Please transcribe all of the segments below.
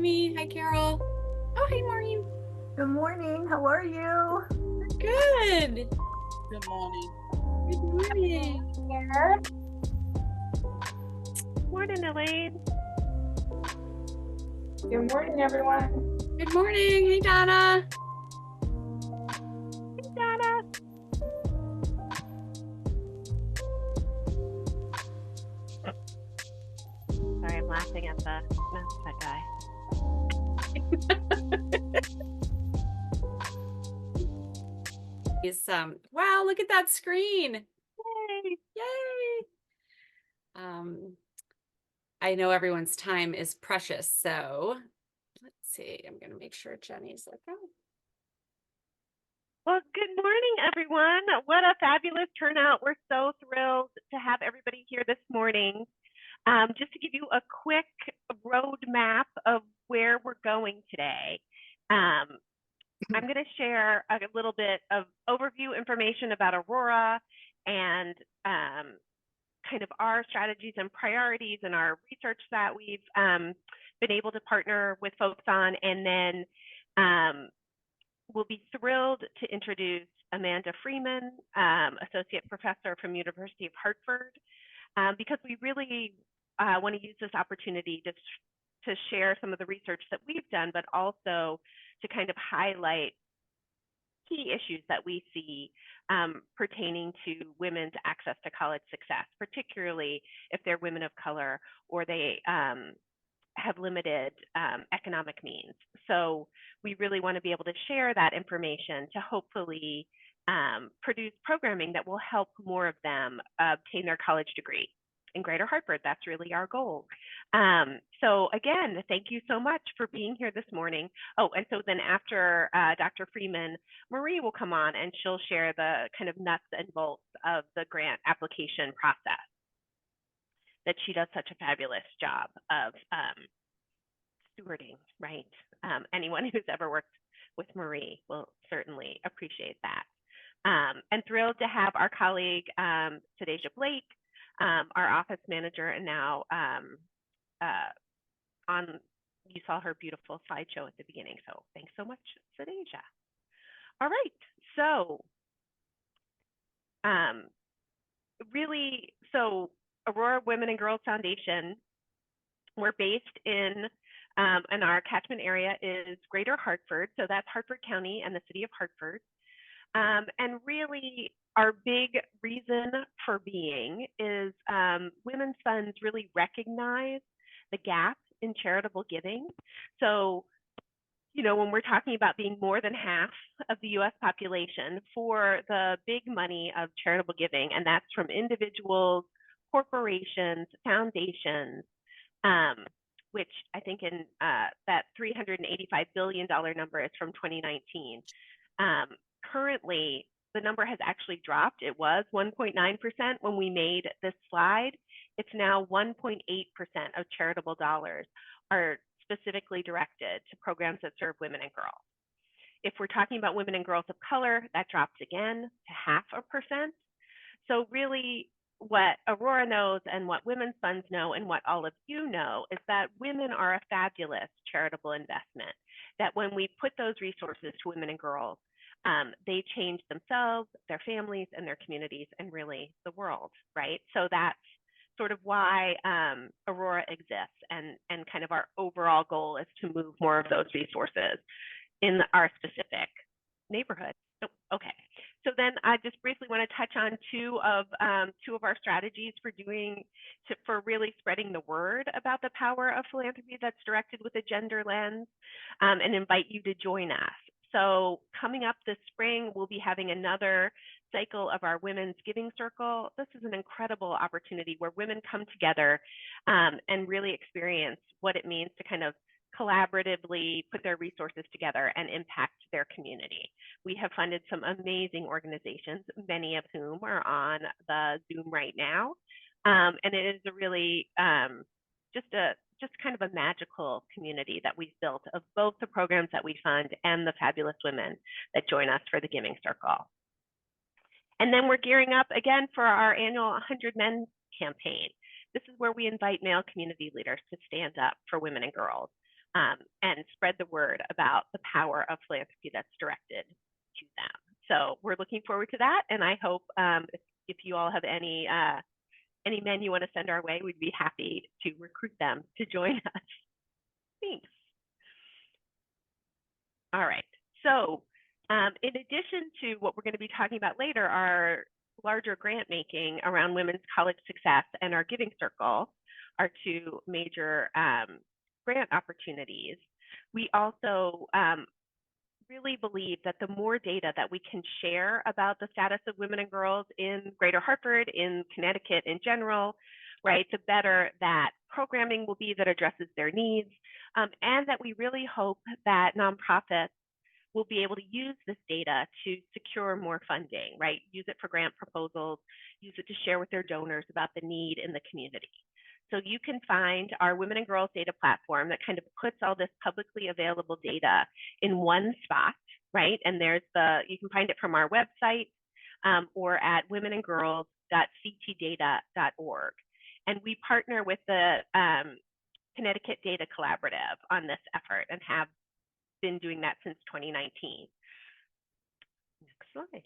Amy. Hi, Carol. Oh, hey, Maureen. Good morning. How are you? Good. Good morning. Good morning. Morning, Elaine. Good morning, everyone. Good morning. Hey, Donna. Hey, Donna. Sorry, I'm laughing at the mascot guy. Wow, look at that screen. Yay. Yay. I know everyone's time is precious, so let's see. I'm going to make sure Jenny's like, oh. Well, good morning, everyone. What a fabulous turnout. We're so thrilled to have everybody here this morning. Just to give you a quick roadmap of where we're going today. I'm going to share a little bit of overview information about Aurora and kind of our strategies and priorities and our research that we've been able to partner with folks on. And then we'll be thrilled to introduce Amanda Freeman, Associate Professor from University of Hartford, because we really want to use this opportunity to share some of the research that we've done, but also to kind of highlight key issues that we see pertaining to women's access to college success, particularly if they're women of color or they have limited economic means. So we really want to be able to share that information to hopefully produce programming that will help more of them obtain their college degree in Greater Hartford. That's really our goal. So again, thank you so much for being here this morning. Oh, and so then after Dr. Freeman, Marie will come on and she'll share the kind of nuts and bolts of the grant application process that she does such a fabulous job of stewarding, right? Anyone who's ever worked with Marie will certainly appreciate that. And thrilled to have our colleague, Sadeja Blake, our office manager, and now you saw her beautiful slideshow at the beginning. So thanks so much, Sadeja. All right, so Aurora Women and Girls Foundation, we're based in our catchment area is Greater Hartford. So that's Hartford County and the city of Hartford. And really our big reason for being is women's funds really recognize the gap in charitable giving. So, you know, when we're talking about being more than half of the US population, for the big money of charitable giving, and that's from individuals, corporations, foundations, which I think in that $385 billion number is from 2019. Currently, the number has actually dropped. It was 1.9% when we made this slide. It's now 1.8% of charitable dollars are specifically directed to programs that serve women and girls. If we're talking about women and girls of color, that drops again to 0.5%. So really what Aurora knows and what Women's Funds know and what all of you know is that women are a fabulous charitable investment, that when we put those resources to women and girls, they change themselves, their families, and their communities, and really the world, right? So that's sort of why Aurora exists, and kind of our overall goal is to move more of those resources in our specific neighborhood. Okay, so then I just briefly want to touch on two of our strategies for really spreading the word about the power of philanthropy that's directed with a gender lens, and invite you to join us. So coming up this spring, we'll be having another cycle of our Women's Giving Circle. This is an incredible opportunity where women come together and really experience what it means to kind of collaboratively put their resources together and impact their community. We have funded some amazing organizations, many of whom are on the Zoom right now. And it is a really just kind of a magical community that we've built of both the programs that we fund and the fabulous women that join us for the Giving Circle. And then we're gearing up again for our annual 100 Men campaign. This is where we invite male community leaders to stand up for women and girls. and spread the word about the power of philanthropy that's directed to them. So we're looking forward to that, and I hope if you all have any men you want to send our way, we'd be happy to recruit them to join us. Thanks. All right. So in addition to what we're going to be talking about later, our larger grant making around women's college success and our Giving Circle are two major grant opportunities. We also really believe that the more data that we can share about the status of women and girls in Greater Hartford, in Connecticut in general, right, the better that programming will be that addresses their needs, and that we really hope that nonprofits will be able to use this data to secure more funding, right? Use it for grant proposals, use it to share with their donors about the need in the community. So you can find our Women and Girls data platform that kind of puts all this publicly available data in one spot, right? And you can find it from our website or at womenandgirls.ctdata.org. And we partner with the Connecticut Data Collaborative on this effort and have been doing that since 2019. Next slide.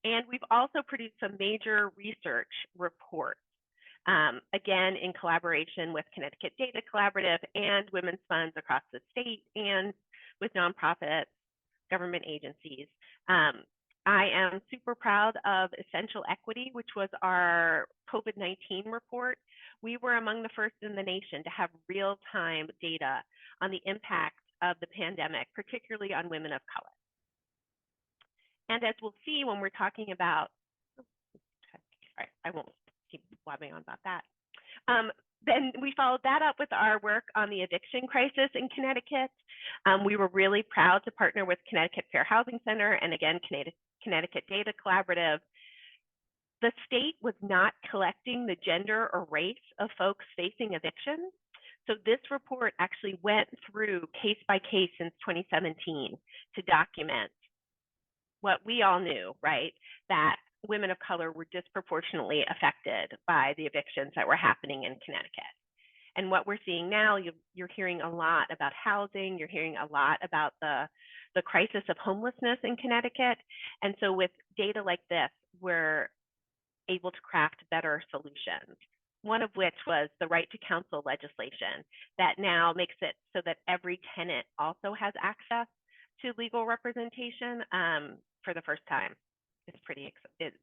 And we've also produced some major research reports, again, in collaboration with Connecticut Data Collaborative and women's funds across the state and with nonprofits, government agencies. I am super proud of Essential Equity, which was our COVID-19 report. We were among the first in the nation to have real-time data on the impact of the pandemic, particularly on women of color. And as we'll see when we're talking about, I won't keep blabbing on about that. Then we followed that up with our work on the eviction crisis in Connecticut. We were really proud to partner with Connecticut Fair Housing Center and again, Connecticut Data Collaborative. The state was not collecting the gender or race of folks facing eviction. So this report actually went through case by case since 2017 to document what we all knew, right? That women of color were disproportionately affected by the evictions that were happening in Connecticut. And what we're seeing now, you're hearing a lot about housing, you're hearing a lot about the crisis of homelessness in Connecticut. And so with data like this, we're able to craft better solutions. One of which was the right to counsel legislation that now makes it so that every tenant also has access to legal representation for the first time. It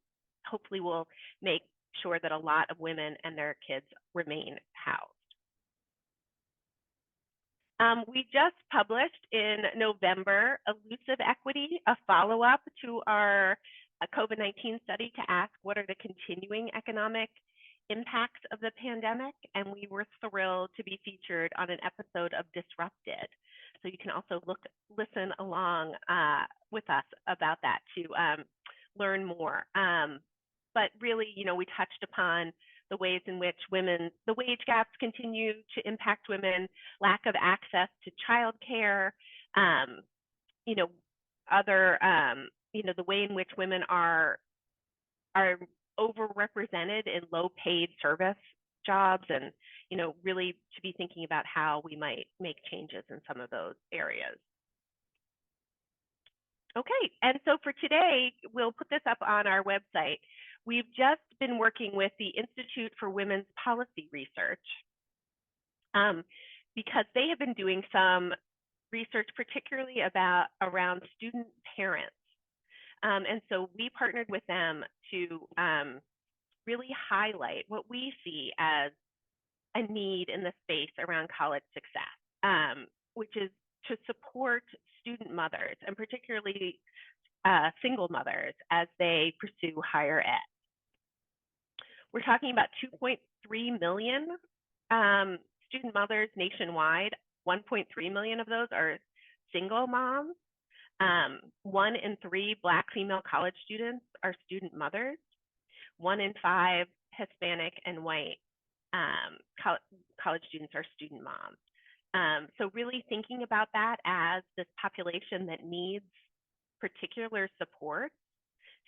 hopefully will make sure that a lot of women and their kids remain housed. We just published in November Elusive Equity, a follow-up to our COVID-19 study to ask what are the continuing economic impacts of the pandemic, and we were thrilled to be featured on an episode of Disrupted. So you can also listen along with us about that to learn more. But really, we touched upon the ways in which the wage gaps continue to impact women, lack of access to childcare, the way in which women are overrepresented in low-paid service jobs, and really to be thinking about how we might make changes in some of those areas. Okay, and so for today, we'll put this up on our website. We've just been working with the Institute for Women's Policy Research because they have been doing some research, particularly around student parents. And so we partnered with them to really highlight what we see as a need in the space around college success, which is to support student mothers and particularly single mothers as they pursue higher ed. We're talking about 2.3 million student mothers nationwide. 1.3 million of those are single moms. 1 in 3 Black female college students are student mothers. 1 in 5 Hispanic and white college students are student moms. So really thinking about that as this population that needs particular support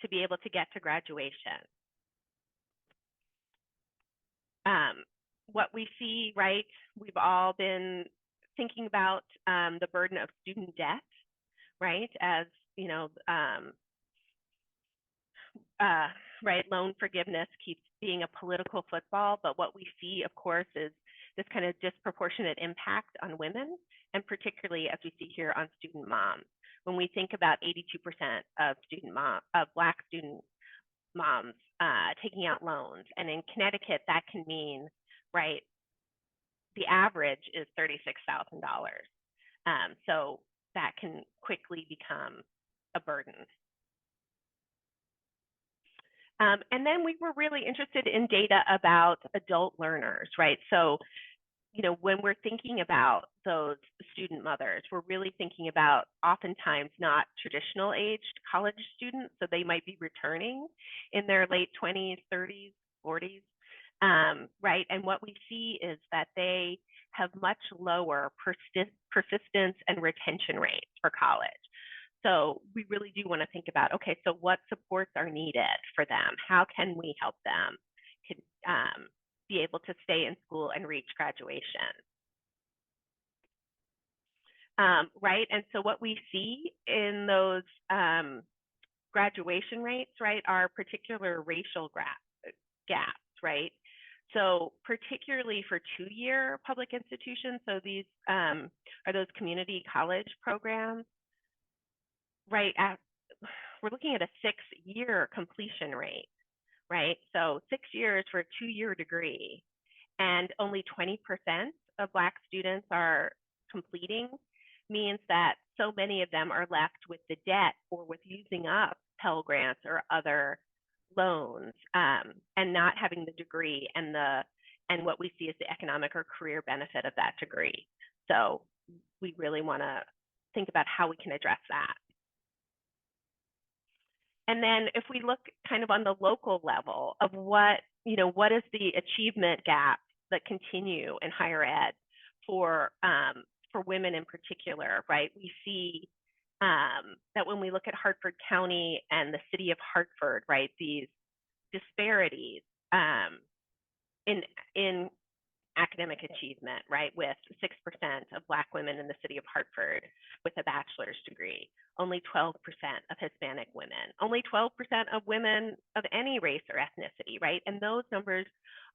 to be able to get to graduation. what we see, right, we've all been thinking about the burden of student debt, right, as, you know, right, loan forgiveness keeps being a political football, but what we see, of course, is this kind of disproportionate impact on women, and particularly as we see here on student moms. When we think about 82% of Black student moms taking out loans, and in Connecticut, that can mean, right, the average is $36,000. So that can quickly become a burden. And then we were really interested in data about adult learners, right? So, you know, when we're thinking about those student mothers, we're really thinking about oftentimes not traditional aged college students. So they might be returning in their late 20s, 30s, 40s, right? And what we see is that they have much lower persistence and retention rates for college. So we really do want to think about, okay, so what supports are needed for them? How can we help them be able to stay in school and reach graduation? Right, and so what we see in those graduation rates, right, are particular racial gaps, right? So particularly for two-year public institutions, so these are those community college programs, right, we're looking at a 6-year completion rate, right? So 6 years for a 2-year degree, and only 20% of Black students are completing, means that so many of them are left with the debt or with using up Pell Grants or other loans, and not having the degree and what we see as the economic or career benefit of that degree. So we really want to think about how we can address that. And then if we look kind of on the local level of what is the achievement gap that continue in higher ed for women in particular, right? We see that when we look at Hartford County and the city of Hartford, right, these disparities in academic achievement, right, with 6% of Black women in the city of Hartford with a bachelor's degree, only 12% of Hispanic women, only 12% of women of any race or ethnicity, right? And those numbers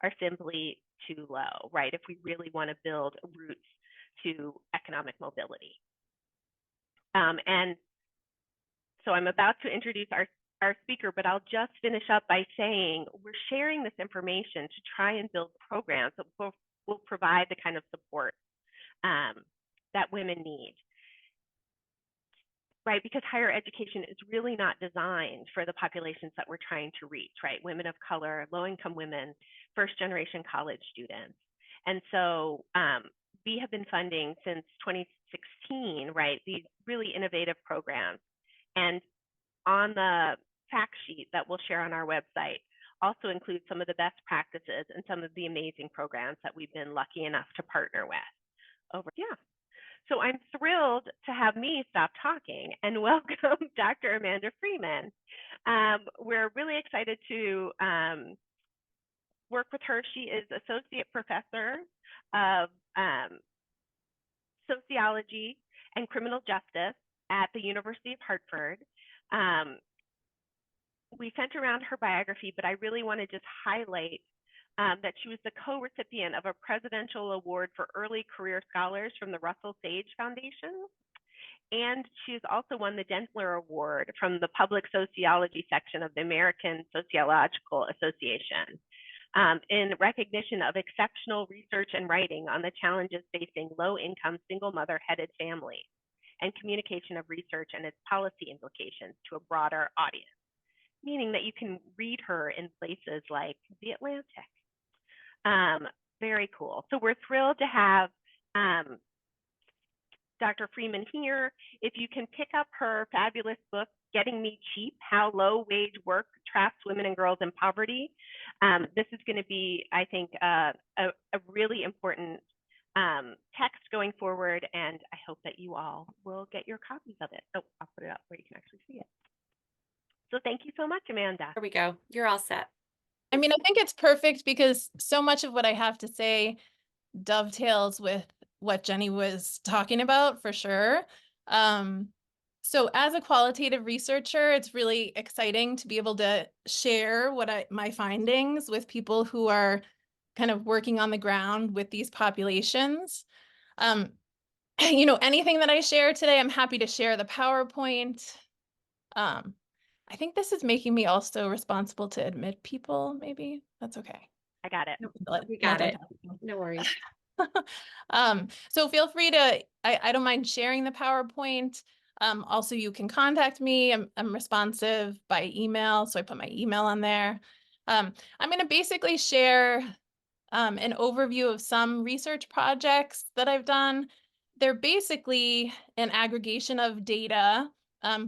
are simply too low, right, if we really want to build roots to economic mobility. And so I'm about to introduce our speaker, but I'll just finish up by saying we're sharing this information to try and build programs that will provide the kind of support that women need, right? Because higher education is really not designed for the populations that we're trying to reach, right? Women of color, low-income women, first-generation college students. And so we have been funding since 2016, right, these really innovative programs. And on the fact sheet that we'll share on our website also includes some of the best practices and some of the amazing programs that we've been lucky enough to partner with. So I'm thrilled to have me stop talking and welcome Dr. Amanda Freeman. We're really excited to work with her. She is Associate Professor of Sociology and Criminal Justice at the University of Hartford. We sent around her biography, but I really want to just highlight that she was the co-recipient of a Presidential Award for Early Career Scholars from the Russell Sage Foundation. And she's also won the Dentler Award from the Public Sociology section of the American Sociological Association in recognition of exceptional research and writing on the challenges facing low-income single mother-headed families and communication of research and its policy implications to a broader audience, meaning that you can read her in places like The Atlantic. Very cool. So we're thrilled to have Dr. Freeman here. If you can pick up her fabulous book, Getting Me Cheap, How Low Wage Work Traps Women and Girls in Poverty. This is going to be, I think, a really important text going forward, and I hope that you all will get your copies of it. Oh, I'll put it up where you can actually see it. So thank you so much, Amanda. There we go. You're all set. I mean, I think it's perfect because so much of what I have to say dovetails with what Jenny was talking about for sure. So as a qualitative researcher, it's really exciting to be able to share my findings with people who are kind of working on the ground with these populations. Anything that I share today, I'm happy to share the PowerPoint. I think this is making me also responsible to admit people, maybe. That's okay. I got it. We got it. No worries. So feel free to, I don't mind sharing the PowerPoint. Also, you can contact me. I'm responsive by email, so I put my email on there. I'm going to basically share an overview of some research projects that I've done. They're basically an aggregation of data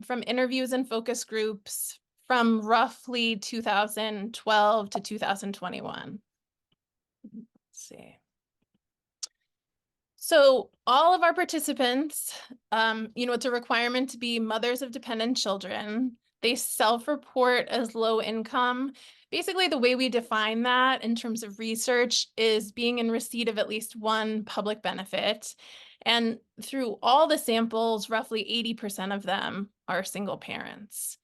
from interviews and focus groups from roughly 2012 to 2021. Let's see. So all of our participants, it's a requirement to be mothers of dependent children. They self-report as low income. Basically, the way we define that in terms of research is being in receipt of at least one public benefit. And through all the samples, roughly 80% of them are single parents.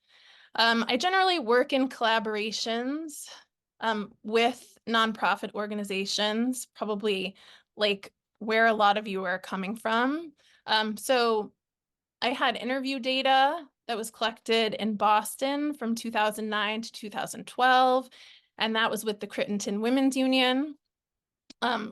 I generally work in collaborations with nonprofit organizations, probably like where a lot of you are coming from. So I had interview data that was collected in Boston from 2009 to 2012, and that was with the Crittenton Women's Union.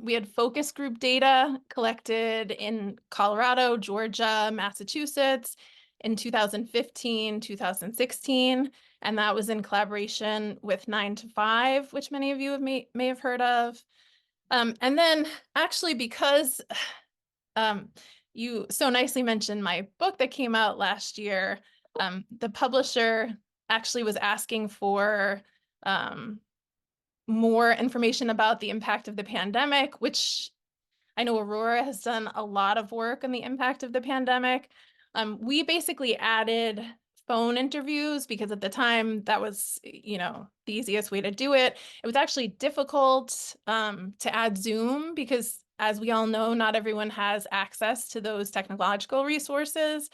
We had focus group data collected in Colorado, Georgia, Massachusetts in 2015, 2016, and that was in collaboration with 9 to 5, which many of you may have heard of. And then actually, because you so nicely mentioned my book that came out last year, the publisher actually was asking for more information about the impact of the pandemic, which I know Aurora has done a lot of work on the impact of the pandemic. We basically added phone interviews because at the time that was, the easiest way to do it. It was actually difficult to add Zoom because, as we all know, not everyone has access to those technological resources.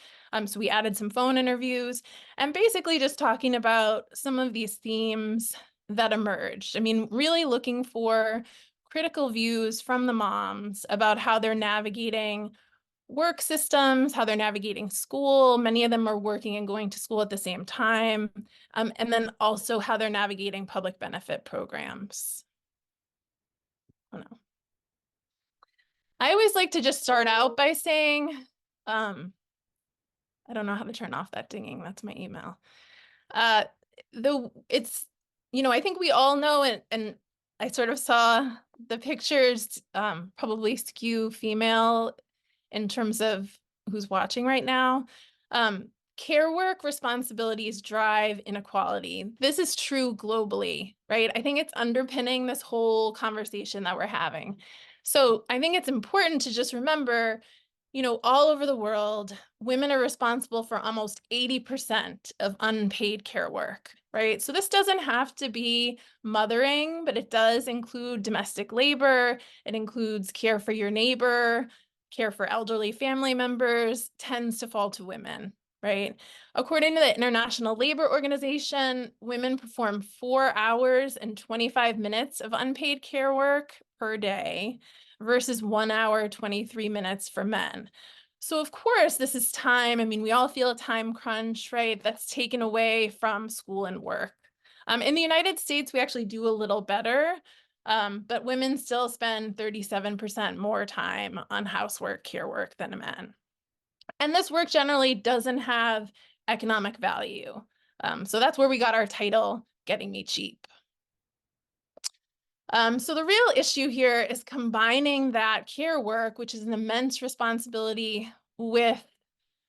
So we added some phone interviews and basically just talking about some of these themes that emerged. I mean, really looking for critical views from the moms about how they're navigating work systems, how they're navigating school. Many of them are working and going to school at the same time. And then also how they're navigating public benefit programs. Oh, no. I always like to just start out by saying, I don't know how to turn off that dinging. That's my email. I think we all know, and I sort of saw the pictures probably skew female in terms of who's watching right now. Care work responsibilities drive inequality. This is true globally, right? I think it's underpinning this whole conversation that we're having. So I think it's important to just remember, all over the world, women are responsible for almost 80% of unpaid care work, right? So this doesn't have to be mothering, but it does include domestic labor. It includes care for your neighbor, care for elderly family members, tends to fall to women, right? According to the International Labor Organization, women perform 4 hours and 25 minutes of unpaid care work per day versus 1 hour, 23 minutes for men. So of course, this is time. I mean, we all feel a time crunch, right? That's taken away from school and work. In the United States, we actually do a little better, but women still spend 37% more time on housework, care work than men. And this work generally doesn't have economic value. So that's where we got our title, Getting Me Cheap. So the real issue here is combining that care work, which is an immense responsibility, with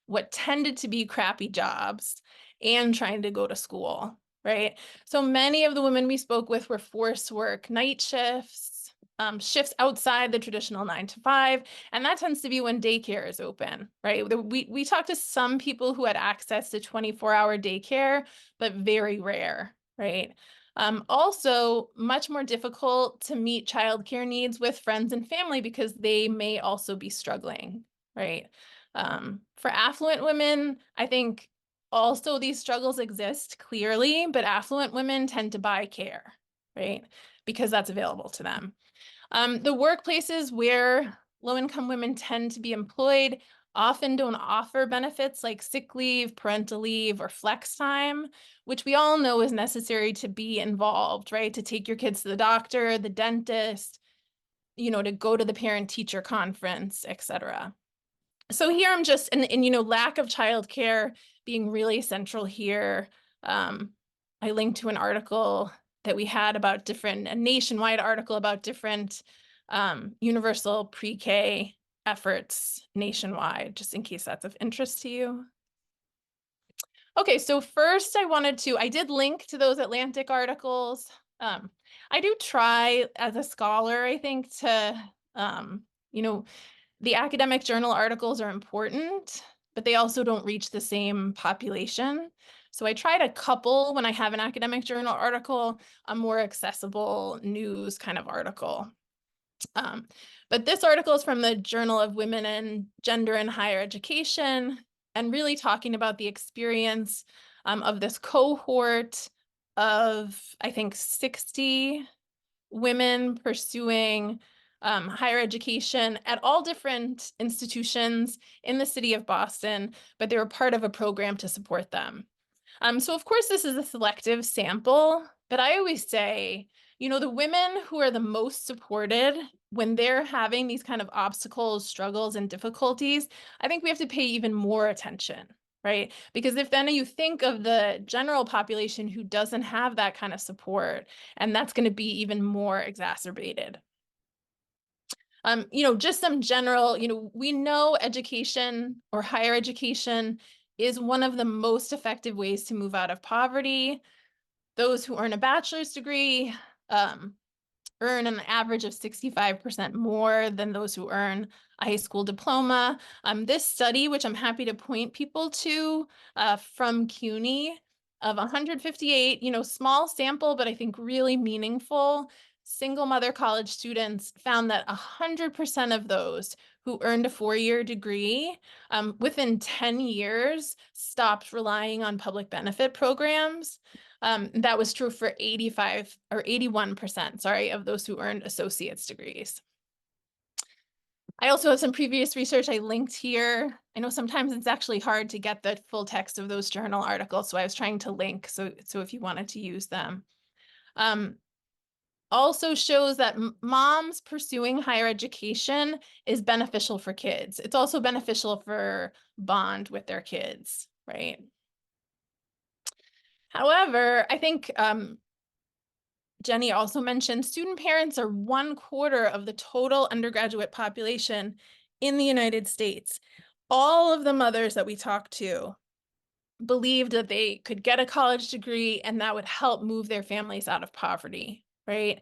what tended to be crappy jobs and trying to go to school, right? So many of the women we spoke with were forced to work night shifts, shifts outside the traditional 9 to 5, and that tends to be when daycare is open, right? We talked to some people who had access to 24-hour daycare, but very rare, right? Also, much more difficult to meet childcare needs with friends and family because they may also be struggling, right? For affluent women, I think also these struggles exist clearly, but affluent women tend to buy care, right? Because that's available to them. The workplaces where low-income women tend to be employed often don't offer benefits like sick leave, parental leave, or flex time, which we all know is necessary to be involved, right? To take your kids to the doctor, the dentist, to go to the parent-teacher conference, etc. So here I'm just, lack of childcare being really central here. I linked to an article that we had about a nationwide article about different universal pre-K efforts nationwide, just in case that's of interest to you. Okay, so first I did link to those Atlantic articles. I do try as a scholar, I think, to, the academic journal articles are important, but they also don't reach the same population. So I try to couple, when I have an academic journal article, a more accessible news kind of article. But this article is from the Journal of Women and Gender in Higher Education, and really talking about the experience of this cohort of, I think, 60 women pursuing higher education at all different institutions in the city of Boston, but they were part of a program to support them. So of course, this is a selective sample, but I always say, the women who are the most supported when they're having these kind of obstacles, struggles, and difficulties, I think we have to pay even more attention, right? Because if then you think of the general population who doesn't have that kind of support, and that's going to be even more exacerbated. Just some general, we know education or higher education is one of the most effective ways to move out of poverty. Those who earn a bachelor's degree earn an average of 65% more than those who earn a high school diploma. This study, which I'm happy to point people to from CUNY, of 158, small sample, but I think really meaningful, single mother college students found that 100% of those who earned a 4-year degree within 10 years stopped relying on public benefit programs. That was true for 81%, sorry, of those who earned associate's degrees. I also have some previous research I linked here. I know sometimes it's actually hard to get the full text of those journal articles, so I was trying to link so if you wanted to use them. Also shows that moms pursuing higher education is beneficial for kids. It's also beneficial for bond with their kids, right? However, I think Jenny also mentioned student parents are 1/4 of the total undergraduate population in the United States. All of the mothers that we talked to believed that they could get a college degree and that would help move their families out of poverty, right?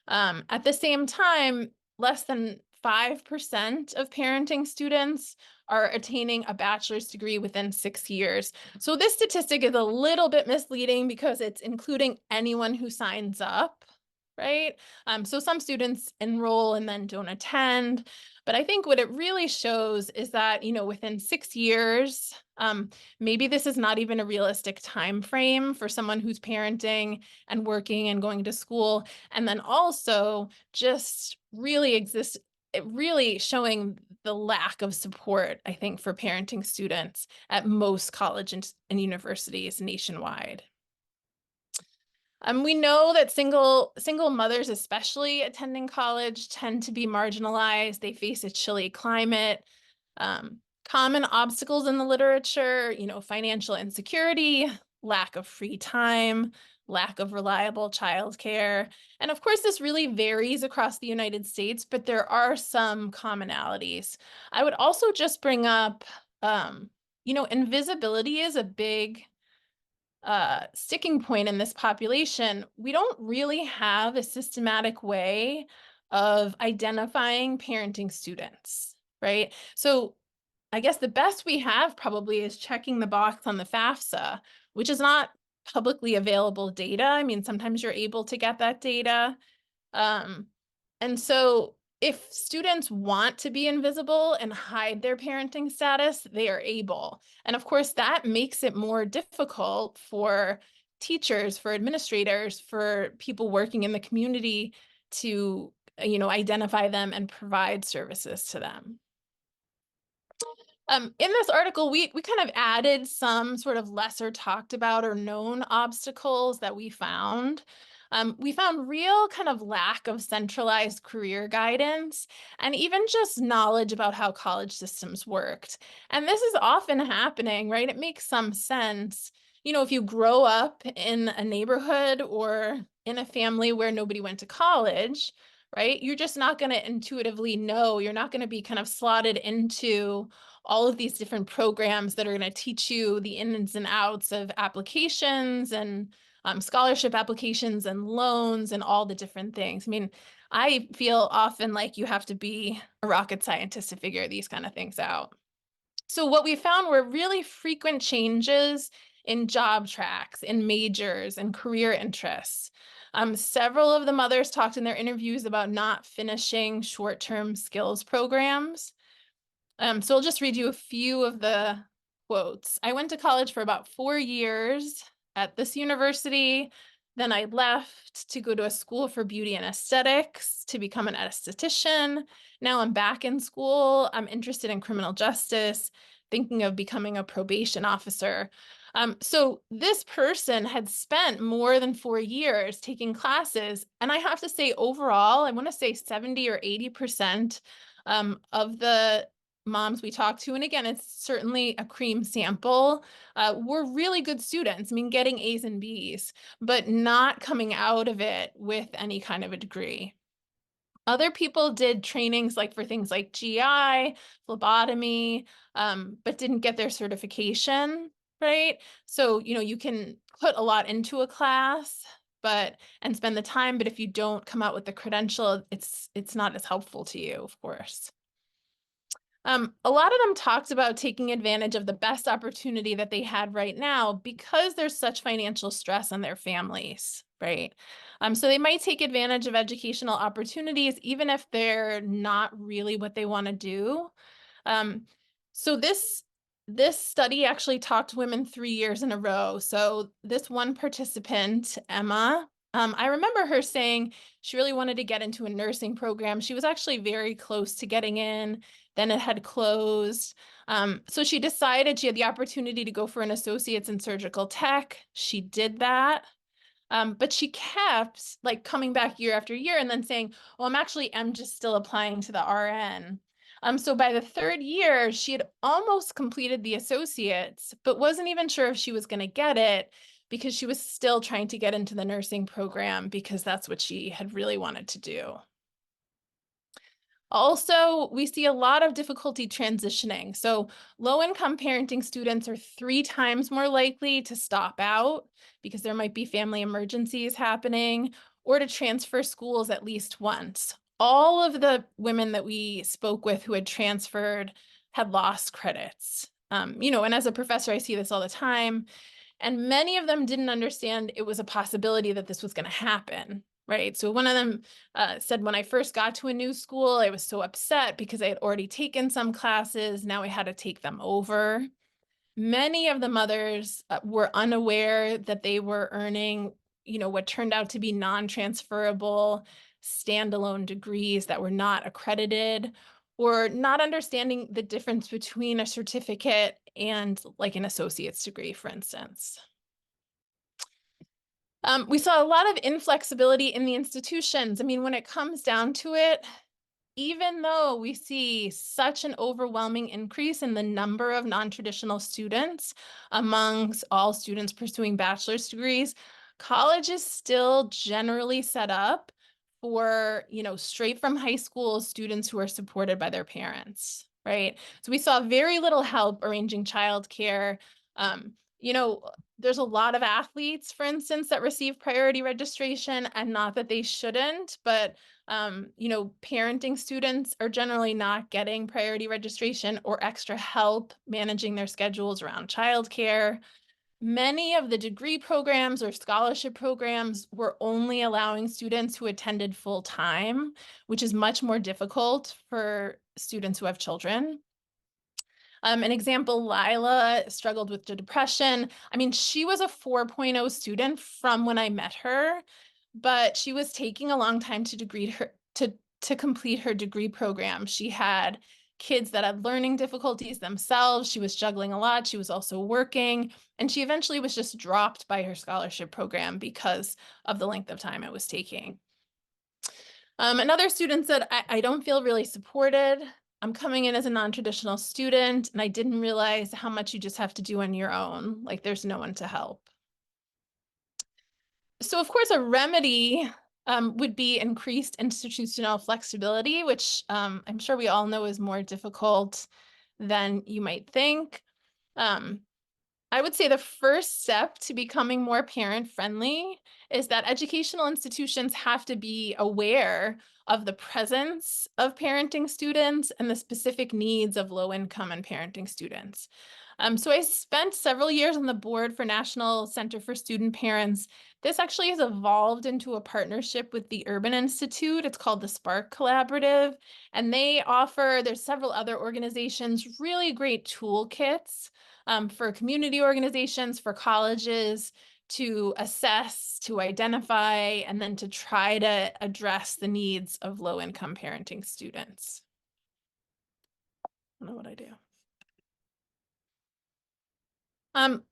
At the same time, less than 5% of parenting students are attaining a bachelor's degree within 6 years. So this statistic is a little bit misleading because it's including anyone who signs up, right? So some students enroll and then don't attend. But I think what it really shows is that, within 6 years, maybe this is not even a realistic time frame for someone who's parenting and working and going to school. And then also just really showing the lack of support, I think, for parenting students at most colleges and universities nationwide. We know that single mothers, especially attending college, tend to be marginalized. They face a chilly climate. Common obstacles in the literature, financial insecurity, lack of free time, lack of reliable childcare. And of course, this really varies across the United States, but there are some commonalities. I would also just bring up, invisibility is a big sticking point in this population. We don't really have a systematic way of identifying parenting students, right? So I guess the best we have probably is checking the box on the FAFSA, which is not publicly available data. I mean, sometimes you're able to get that data. And so if students want to be invisible and hide their parenting status, they are able. And of course, that makes it more difficult for teachers, for administrators, for people working in the community to, identify them and provide services to them. In this article, we kind of added some sort of lesser talked about or known obstacles that we found. We found real kind of lack of centralized career guidance and even just knowledge about how college systems worked. And this is often happening, right? It makes some sense. If you grow up in a neighborhood or in a family where nobody went to college, right? You're just not going to intuitively know. You're not going to be kind of slotted into all of these different programs that are going to teach you the ins and outs of applications and scholarship applications and loans and all the different things. I mean, I feel often like you have to be a rocket scientist to figure these kind of things out. So what we found were really frequent changes in job tracks, in majors, and career interests. Several of the mothers talked in their interviews about not finishing short-term skills programs. So I'll just read you a few of the quotes. I went to college for about 4 years at this university. Then I left to go to a school for beauty and aesthetics to become an esthetician. Now I'm back in school. I'm interested in criminal justice, thinking of becoming a probation officer. So this person had spent more than 4 years taking classes. And I have to say, overall, I want to say 70 or 80% of the moms we talked to, and again, it's certainly a cream sample, were really good students. I mean, getting A's and B's, but not coming out of it with any kind of a degree. Other people did trainings like for things like GI, phlebotomy, but didn't get their certification, right? So, you can put a lot into a class, and spend the time, but if you don't come out with the credential, it's not as helpful to you, of course. A lot of them talked about taking advantage of the best opportunity that they had right now because there's such financial stress on their families, right? So they might take advantage of educational opportunities, even if they're not really what they want to do. So this study actually talked to women 3 years in a row. So this one participant, Emma, I remember her saying she really wanted to get into a nursing program. She was actually very close to getting in. Then it had closed. So she decided she had the opportunity to go for an associate's in surgical tech. She did that. But she kept like coming back year after year and then saying, well, I'm just still applying to the RN. So by the 3rd year, she had almost completed the associates, but wasn't even sure if she was going to get it because she was still trying to get into the nursing program because that's what she had really wanted to do. Also, we see a lot of difficulty transitioning. So low-income parenting students are 3 times more likely to stop out because there might be family emergencies happening or to transfer schools at least once. All of the women that we spoke with who had transferred had lost credits. And as a professor, I see this all the time. And many of them didn't understand it was a possibility that this was going to happen. Right. So one of them said, when I first got to a new school, I was so upset because I had already taken some classes. Now I had to take them over. Many of the mothers were unaware that they were earning, what turned out to be non-transferable standalone degrees that were not accredited, or not understanding the difference between a certificate and like an associate's degree, for instance. We saw a lot of inflexibility in the institutions. I mean, when it comes down to it, even though we see such an overwhelming increase in the number of non-traditional students amongst all students pursuing bachelor's degrees, college is still generally set up for, straight from high school students who are supported by their parents, right? So we saw very little help arranging childcare. There's a lot of athletes, for instance, that receive priority registration, and not that they shouldn't, but parenting students are generally not getting priority registration or extra help managing their schedules around childcare. many of the degree programs or scholarship programs were only allowing students who attended full time, which is much more difficult for students who have children. An example, Lila struggled with depression. I mean, she was a 4.0 student from when I met her, but she was taking a long time to complete her degree program. She had kids that had learning difficulties themselves. She was juggling a lot. She was also working, and she eventually was just dropped by her scholarship program because of the length of time it was taking. Another student said, I don't feel really supported. I'm coming in as a non-traditional student, and I didn't realize how much you just have to do on your own. Like there's no one to help. So of course, a remedy would be increased institutional flexibility, which I'm sure we all know is more difficult than you might think. I would say the first step to becoming more parent-friendly is that educational institutions have to be aware of the presence of parenting students and the specific needs of low-income and parenting students. So I spent several years on the board for National Center for Student Parents. This actually has evolved into a partnership with the Urban Institute. It's called the Spark Collaborative, and there's several other organizations, really great toolkits for community organizations, for colleges to assess, to identify, and then to try to address the needs of low-income parenting students. I don't know what I do.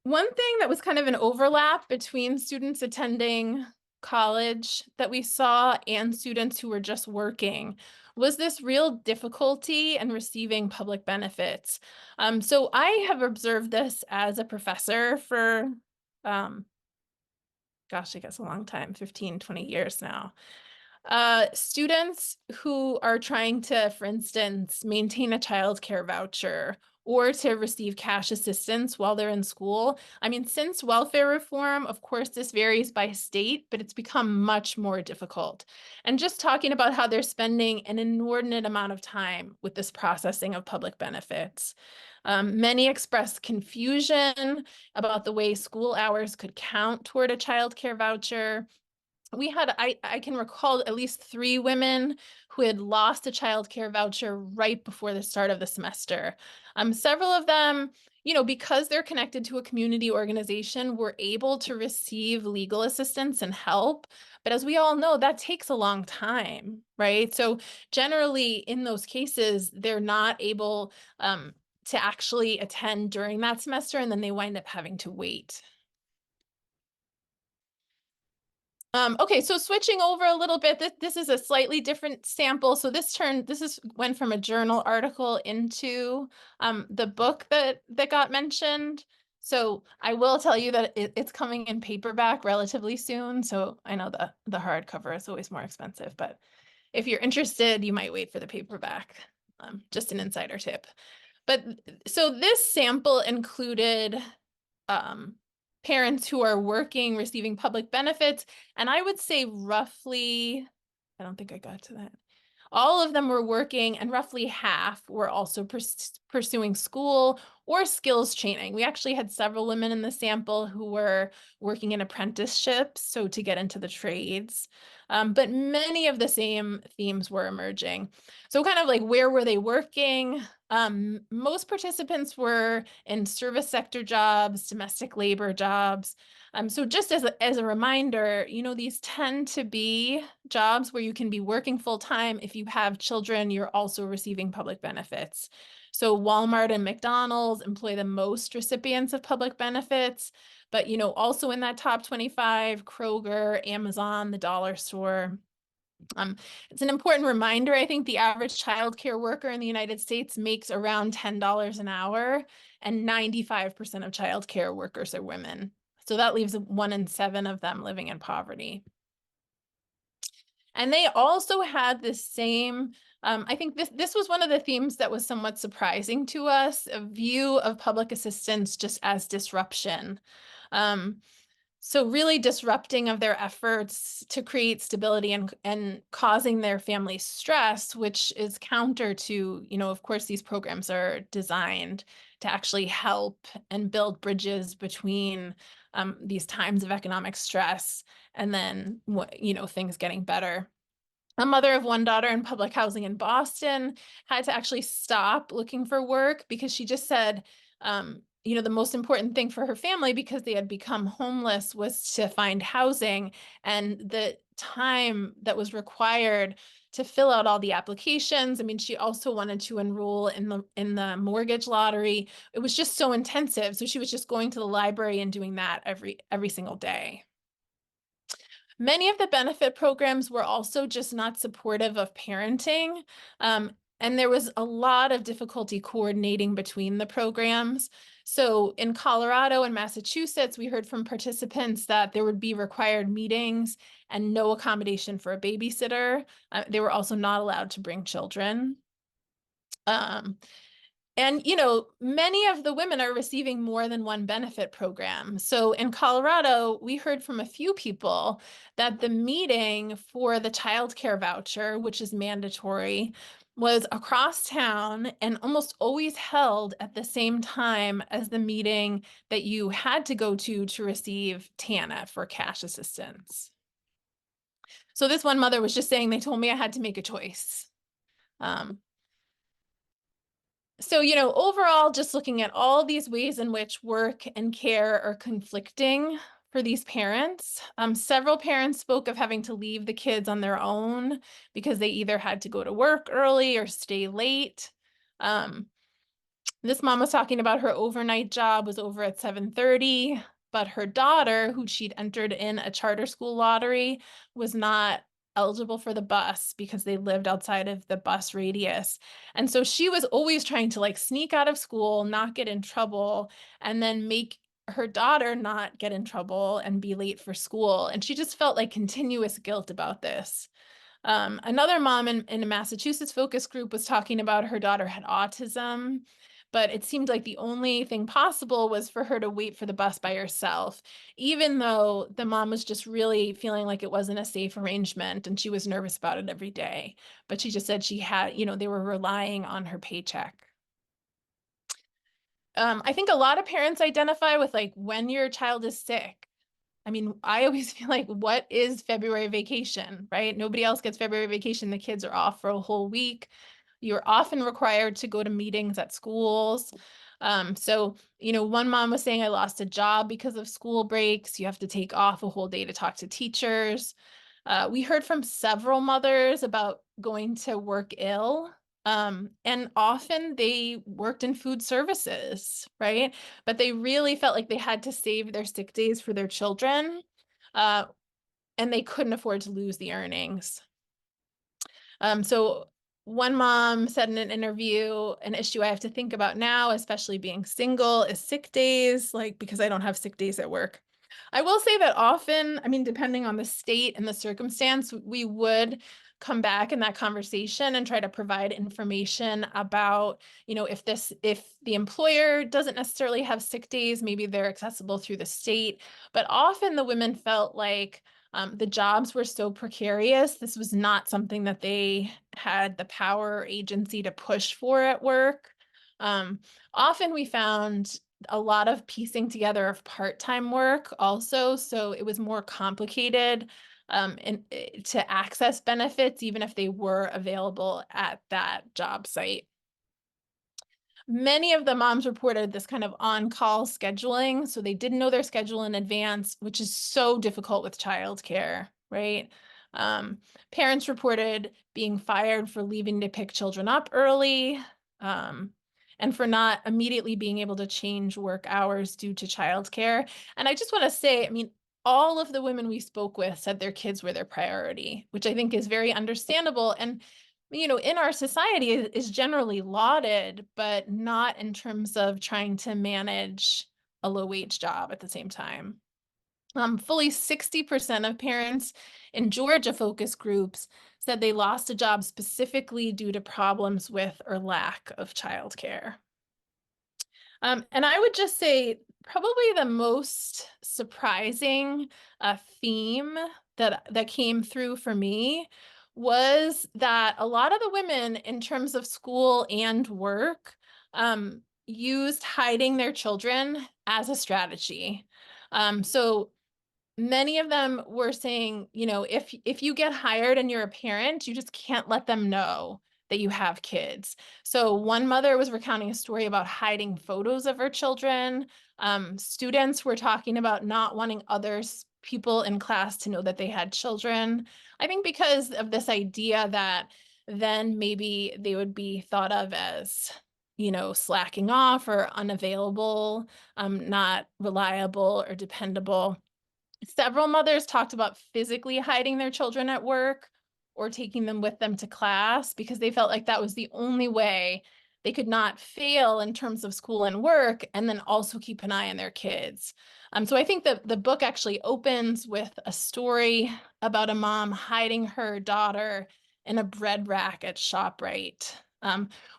One thing that was kind of an overlap between students attending college that we saw and students who were just working was this real difficulty in receiving public benefits. So I have observed this as a professor for, gosh, I guess a long time, 15, 20 years now. Students who are trying to, for instance, maintain a child care voucher or to receive cash assistance while they're in school. I mean, since welfare reform, of course, this varies by state, but it's become much more difficult. And just talking about how they're spending an inordinate amount of time with this processing of public benefits. Many expressed confusion about the way school hours could count toward a child care voucher. I can recall at least 3 women who had lost a child care voucher right before the start of the semester. Several of them, because they're connected to a community organization, were able to receive legal assistance and help. But as we all know, that takes a long time, right? So generally in those cases, they're not able to actually attend during that semester, and then they wind up having to wait. Okay, so switching over a little bit, this is a slightly different sample. So went from a journal article into the book that got mentioned. So I will tell you that it's coming in paperback relatively soon. So I know the hardcover is always more expensive, but if you're interested, you might wait for the paperback. Just an insider tip. But so this sample included parents who are working, receiving public benefits. And I would say roughly, I don't think I got to that. All of them were working, and roughly half were also pursuing school or skills training. We actually had several women in the sample who were working in apprenticeships, so to get into the trades. But many of the same themes were emerging. So kind of like, where were they working? Most participants were in service sector jobs, domestic labor jobs. So just as a reminder, these tend to be jobs where you can be working full time. If you have children, you're also receiving public benefits. So Walmart and McDonald's employ the most recipients of public benefits, but also in that top 25, Kroger, Amazon, the dollar store. It's an important reminder. I think the average childcare worker in the United States makes around $10 an hour, and 95% of childcare workers are women. So that leaves 1 in 7 of them living in poverty. And they also had the same, I think this was one of the themes that was somewhat surprising to us, a view of public assistance just as disruption. So really disrupting of their efforts to create stability and causing their family stress, which is counter to, of course, these programs are designed to actually help and build bridges between these times of economic stress and then, things getting better. A mother of one daughter in public housing in Boston had to actually stop looking for work because she just said, the most important thing for her family, because they had become homeless, was to find housing. And the time that was required to fill out all the applications. I mean, she also wanted to enroll in the mortgage lottery. It was just so intensive. So she was just going to the library and doing that every single day. Many of the benefit programs were also just not supportive of parenting. And there was a lot of difficulty coordinating between the programs. So in Colorado and Massachusetts, we heard from participants that there would be required meetings and no accommodation for a babysitter. They were also not allowed to bring children. And, many of the women are receiving more than one benefit program. So in Colorado, we heard from a few people that the meeting for the child care voucher, which is mandatory, was across town and almost always held at the same time as the meeting that you had to go to receive TANF for cash assistance. So this one mother was just saying, they told me I had to make a choice. So, overall, just looking at all these ways in which work and care are conflicting for these parents. Several parents spoke of having to leave the kids on their own because they either had to go to work early or stay late. This mom was talking about her overnight job was over at 7:30, but her daughter, who she'd entered in a charter school lottery, was not eligible for the bus because they lived outside of the bus radius. And so she was always trying to like sneak out of school, not get in trouble, and then make her daughter not get in trouble and be late for school. And she just felt like continuous guilt about this. Another mom in a Massachusetts focus group was talking about her daughter had autism, but it seemed like the only thing possible was for her to wait for the bus by herself, even though the mom was just really feeling like it wasn't a safe arrangement and she was nervous about it every day. But she just said she had, they were relying on her paycheck. I think a lot of parents identify with like when your child is sick. I mean, I always feel like, what is February vacation, right? Nobody else gets February vacation. The kids are off for a whole week. You're often required to go to meetings at schools. So, one mom was saying, I lost a job because of school breaks. You have to take off a whole day to talk to teachers. We heard from several mothers about going to work ill. And often they worked in food services, right? But they really felt like they had to save their sick days for their children, and they couldn't afford to lose the earnings. So one mom said in an interview, an issue I have to think about now, especially being single, is sick days, like because I don't have sick days at work. I will say that often, I mean, depending on the state and the circumstance, we would come back in that conversation and try to provide information about, if the employer doesn't necessarily have sick days, maybe they're accessible through the state. But often the women felt like the jobs were so precarious. This was not something that they had the power or agency to push for at work. Often we found a lot of piecing together of part-time work also, so it was more complicated to access benefits, even if they were available at that job site. Many of the moms reported this kind of on-call scheduling, so they didn't know their schedule in advance, which is so difficult with childcare, right? Parents reported being fired for leaving to pick children up early, and for not immediately being able to change work hours due to childcare. And I just want to say, I mean, all of the women we spoke with said their kids were their priority, which I think is very understandable. And in our society is generally lauded, but not in terms of trying to manage a low wage job at the same time. Fully 60% of parents in Georgia focus groups said they lost a job specifically due to problems with or lack of childcare. And I would just say probably the most surprising theme that came through for me was that a lot of the women in terms of school and work used hiding their children as a strategy. So many of them were saying, you know, if you get hired and you're a parent, you just can't let them know that you have kids. So one mother was recounting a story about hiding photos of her children. Students were talking about not wanting people in class to know that they had children. I think because of this idea that then maybe they would be thought of as, you know, slacking off or unavailable, not reliable or dependable. Several mothers talked about physically hiding their children at work or taking them with them to class because they felt like that was the only way they could not fail in terms of school and work, and then also keep an eye on their kids. So I think that the book actually opens with a story about a mom hiding her daughter in a bread rack at ShopRite.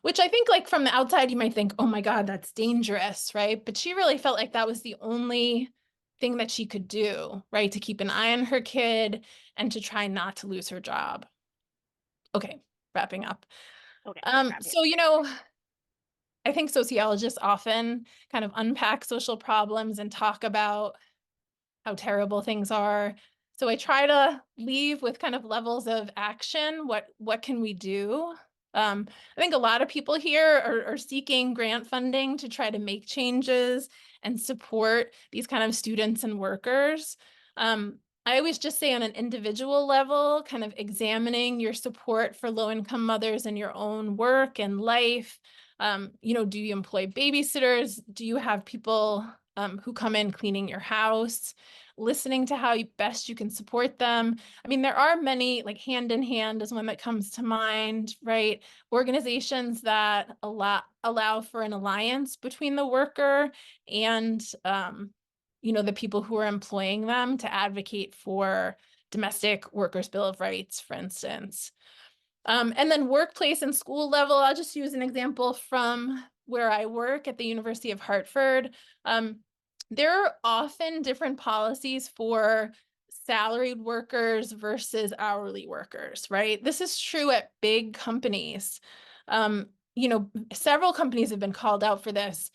Which I think, like, from the outside, you might think, oh my God, that's dangerous, right? But she really felt like that was the only thing that she could do, right? To keep an eye on her kid and to try not to lose her job. Okay, wrapping up. Okay. So, you know, I think sociologists often kind of unpack social problems and talk about how terrible things are. So I try to leave with kind of levels of action. What can we do? I think a lot of people here are seeking grant funding to try to make changes and support these kind of students and workers. I always just say on an individual level, kind of examining your support for low-income mothers in your own work and life. You know, do you employ babysitters? Do you have people who come in cleaning your house? Listening to how best you can support them. I mean, there are many, like Hand in Hand is one that comes to mind, right? Organizations that allow for an alliance between the worker and, you know, the people who are employing them to advocate for domestic workers' bill of rights, for instance. And then workplace and school level, I'll just use an example from where I work at the University of Hartford. There are often different policies for salaried workers versus hourly workers, right? This is true at big companies. You know, several companies have been called out for this.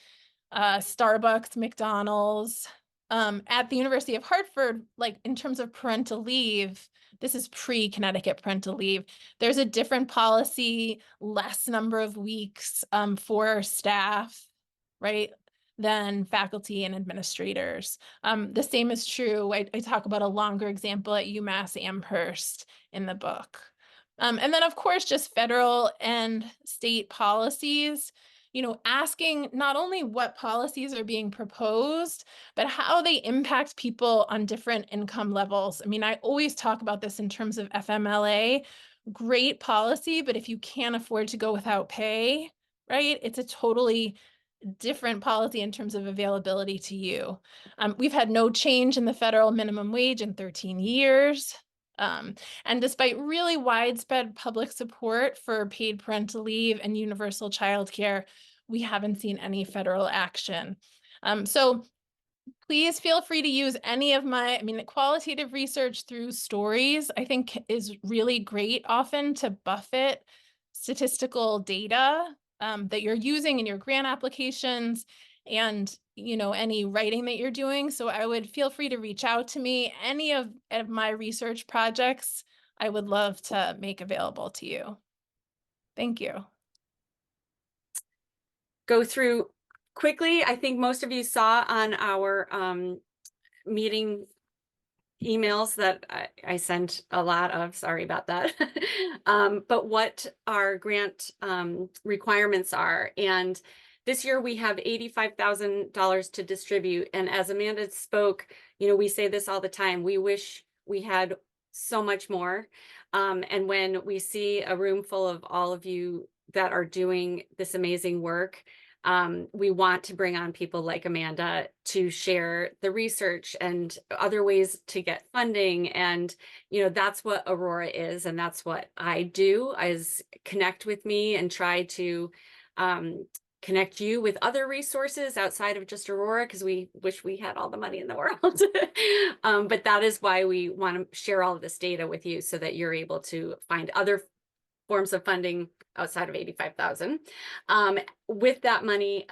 Starbucks, McDonald's. At the University of Hartford, like in terms of parental leave, this is pre-Connecticut parental leave. There's a different policy, less number of weeks for staff, right, than faculty and administrators. The same is true. I talk about a longer example at UMass Amherst in the book. And then, of course, just federal and state policies, you know, asking not only what policies are being proposed, but how they impact people on different income levels. I mean, I always talk about this in terms of FMLA, great policy, but if you can't afford to go without pay, right, it's a totally different policy in terms of availability to you. We've had no change in the federal minimum wage in 13 years. And despite really widespread public support for paid parental leave and universal childcare, we haven't seen any federal action. So please feel free to use any of my, qualitative research through stories, I think is really great often to buffet statistical data that you're using in your grant applications and, you know, any writing that you're doing. So I would feel free to reach out to me. Any of my research projects, I would love to make available to you. Thank you. Go through quickly. I think most of you saw on our meeting emails that I sent a lot of, sorry about that. But what our grant requirements are. And this year we have $85,000 to distribute. And as Amanda spoke, you know, we say this all the time, we wish we had so much more. And when we see a room full of all of you that are doing this amazing work, we want to bring on people like Amanda to share the research and other ways to get funding. And, you know, that's what Aurora is. And that's what I do, is connect with me and try to connect you with other resources outside of just Aurora, because we wish we had all the money in the world. But that is why we want to share all of this data with you so that you're able to find other forms of funding outside of 85,000. With that money,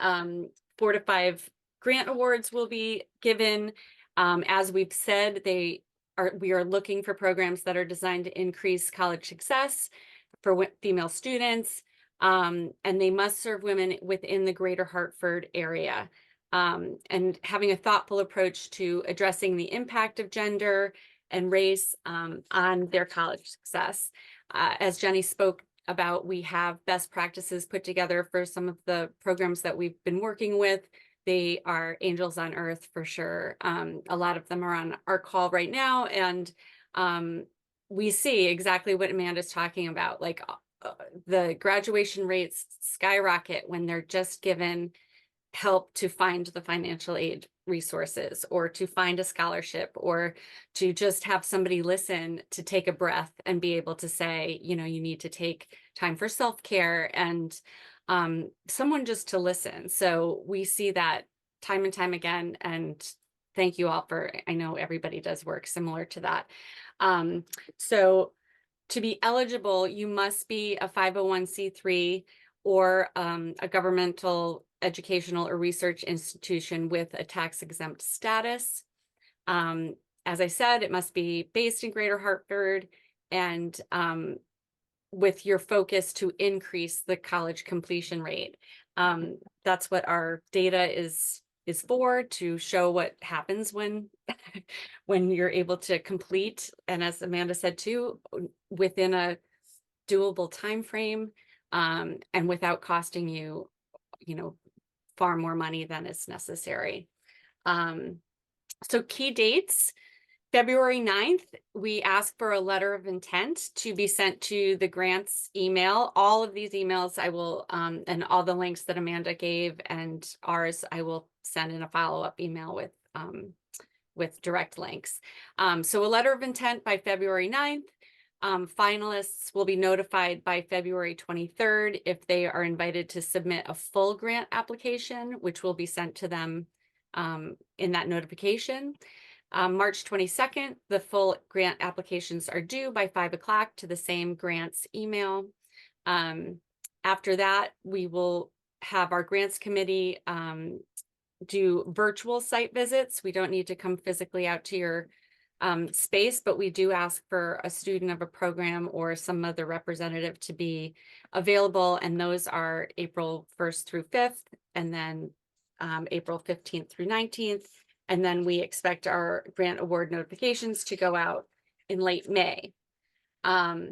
4 to 5 grant awards will be given. As we've said, we are looking for programs that are designed to increase college success for female students, and they must serve women within the greater Hartford area. And having a thoughtful approach to addressing the impact of gender and race on their college success. As Jenny spoke about, we have best practices put together for some of the programs that we've been working with. They are angels on earth for sure. A lot of them are on our call right now, and we see exactly what Amanda's talking about. Like the graduation rates skyrocket when they're just given help to find the financial aid resources, or to find a scholarship, or to just have somebody listen, to take a breath and be able to say, you need to take time for self-care, and someone just to listen. So we see that time and time again, and thank you all for, I know everybody does work similar to that. So to be eligible, you must be a 501c3 or a governmental, educational, or research institution with a tax-exempt status. As I said, it must be based in Greater Hartford, and with your focus to increase the college completion rate. That's what our data is for, to show what happens when when you're able to complete, and as Amanda said too, within a doable time frame, and without costing you, far more money than is necessary. So key dates. February 9th, we ask for a letter of intent to be sent to the grants email. All of these emails I will, and all the links that Amanda gave and ours, I will send in a follow-up email with direct links. So a letter of intent by February 9th. Finalists will be notified by February 23rd if they are invited to submit a full grant application, which will be sent to them in that notification. March 22nd, the full grant applications are due by 5 o'clock to the same grants email. After that, we will have our grants committee do virtual site visits. We don't need to come physically out to your space, but we do ask for a student of a program or some other representative to be available, and those are April 1st through 5th, and then April 15th through 19th. And then we expect our grant award notifications to go out in late May. I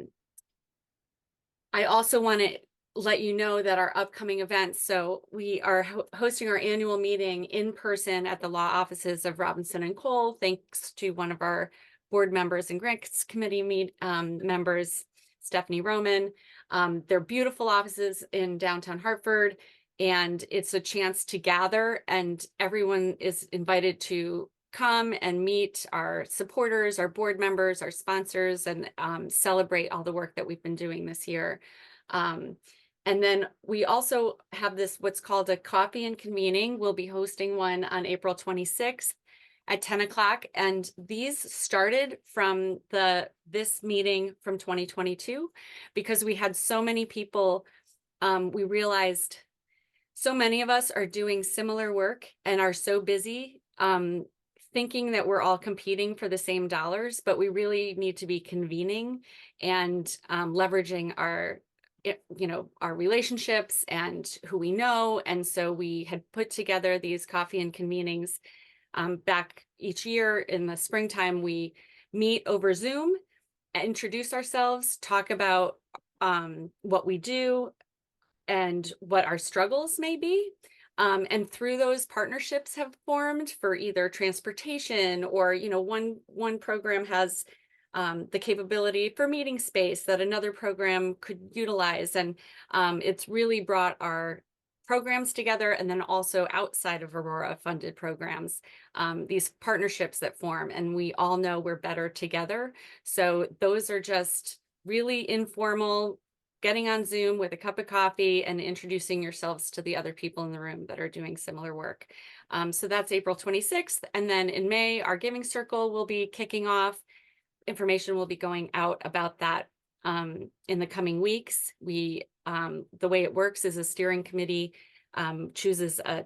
also want to let you know that our upcoming events, so we are hosting our annual meeting in person at the law offices of Robinson and Cole, thanks to one of our board members and grants committee members, Stephanie Roman. They're beautiful offices in downtown Hartford, and it's a chance to gather, and everyone is invited to come and meet our supporters, our board members, our sponsors, and celebrate all the work that we've been doing this year. And then we also have this, what's called a coffee and convening. We'll be hosting one on April 26th at 10 o'clock. And these started from this meeting from 2022, because we had so many people. We realized so many of us are doing similar work and are so busy, thinking that we're all competing for the same dollars, but we really need to be convening and leveraging our relationships and who we know. And so we had put together these coffee and convenings back each year in the springtime. We meet over Zoom, introduce ourselves, talk about what we do and what our struggles may be. And through those, partnerships have formed for either transportation or, one program has the capability for meeting space that another program could utilize. And it's really brought our programs together, and then also outside of Aurora funded programs, these partnerships that form, and we all know we're better together. So those are just really informal getting on Zoom with a cup of coffee and introducing yourselves to the other people in the room that are doing similar work. So that's April 26th. And then in May, our Giving Circle will be kicking off. Information will be going out about that in the coming weeks. The way it works is a steering committee chooses a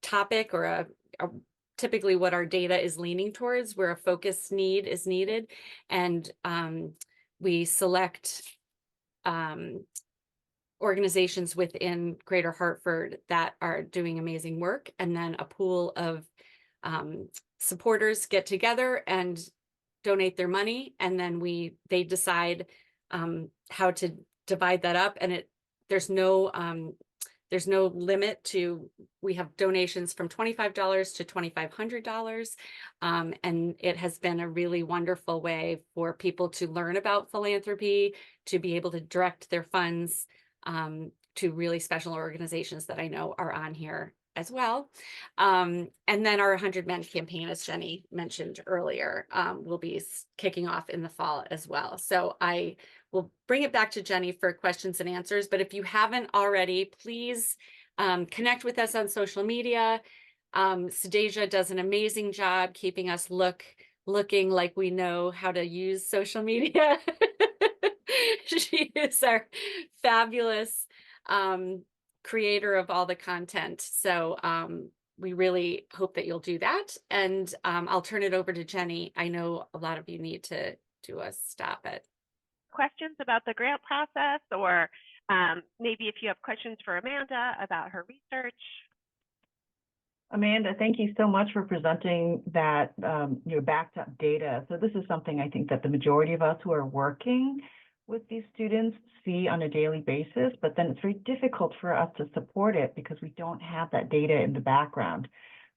topic or a typically what our data is leaning towards, where a focus need is needed. And we select organizations within Greater Hartford that are doing amazing work. And then a pool of supporters get together and donate their money. And then they decide how to divide that up. And there's no limit to, we have donations from $25 to $2,500. And it has been a really wonderful way for people to learn about philanthropy, to be able to direct their funds to really special organizations that I know are on here as well. And then our 100 Men campaign, as Jenny mentioned earlier, will be kicking off in the fall as well. So I will bring it back to Jenny for questions and answers. But if you haven't already, please connect with us on social media. Sadeja does an amazing job keeping us looking like we know how to use social media. She is our fabulous creator of all the content. So we really hope that you'll do that. And I'll turn it over to Jenny. I know a lot of you need to do a stop it. Questions about the grant process, or maybe if you have questions for Amanda about her research. Amanda, thank you so much for presenting that your backed up data. So this is something I think that the majority of us who are working with these students see on a daily basis, but then it's very difficult for us to support it because we don't have that data in the background.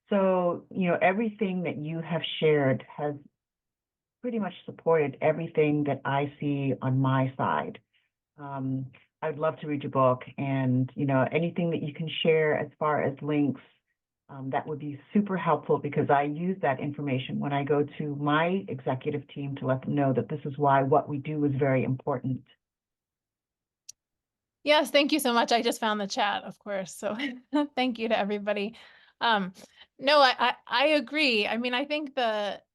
So, everything that you have shared has pretty much supported everything that I see on my side. I'd love to read your book, and anything that you can share as far as links, that would be super helpful, because I use that information when I go to my executive team to let them know that this is why what we do is very important. Yes, thank you so much. I just found the chat, of course. So thank you to everybody. No, I agree. I mean, I think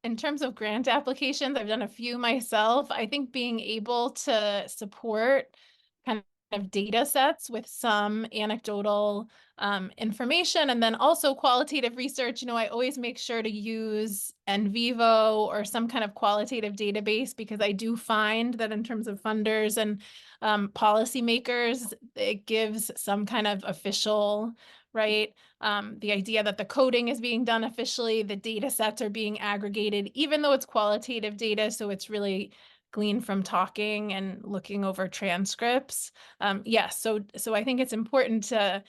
in terms of grant applications, I've done a few myself. I think being able to support kind of data sets with some anecdotal information, and then also qualitative research. I always make sure to use NVivo or some kind of qualitative database, because I do find that in terms of funders and policymakers, it gives some kind of official, right? The idea that the coding is being done officially, the data sets are being aggregated, even though it's qualitative data. So it's really gleaned from talking and looking over transcripts. Yes, so I think it's important to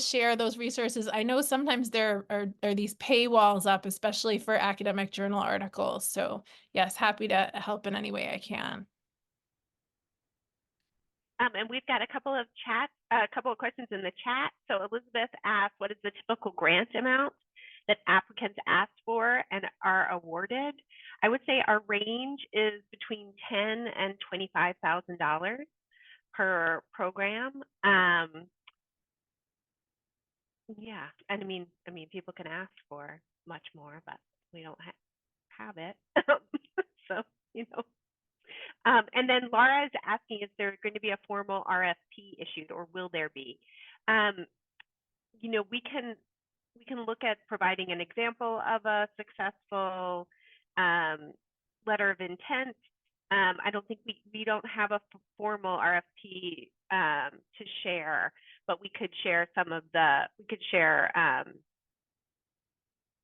share those resources. I know sometimes there are these paywalls up, especially for academic journal articles. So yes, happy to help in any way I can. And we've got a couple of questions in the chat. So Elizabeth asked, what is the typical grant amount that applicants ask for and are awarded? I would say our range is between $10,000 and $25,000 per program. Yeah, and I mean, people can ask for much more, but we don't have it. So, and then Laura is asking, is there going to be a formal RFP issued, or will there be? We can look at providing an example of a successful letter of intent. I don't think we don't have a formal RFP to share, but we could share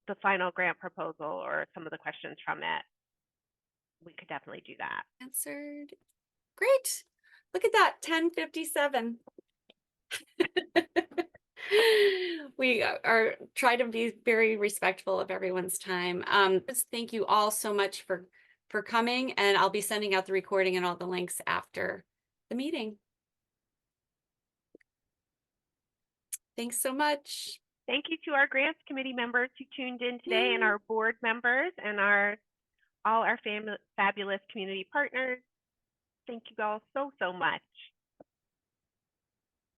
the final grant proposal or some of the questions from it. We could definitely do that. Answered. Great. Look at that, 10:57. We are try to be very respectful of everyone's time. Just thank you all so much for coming, and I'll be sending out the recording and all the links after the meeting. Thanks so much. Thank you to our grants committee members who tuned in today, and our board members, and all our fabulous community partners. Thank you all so, so much.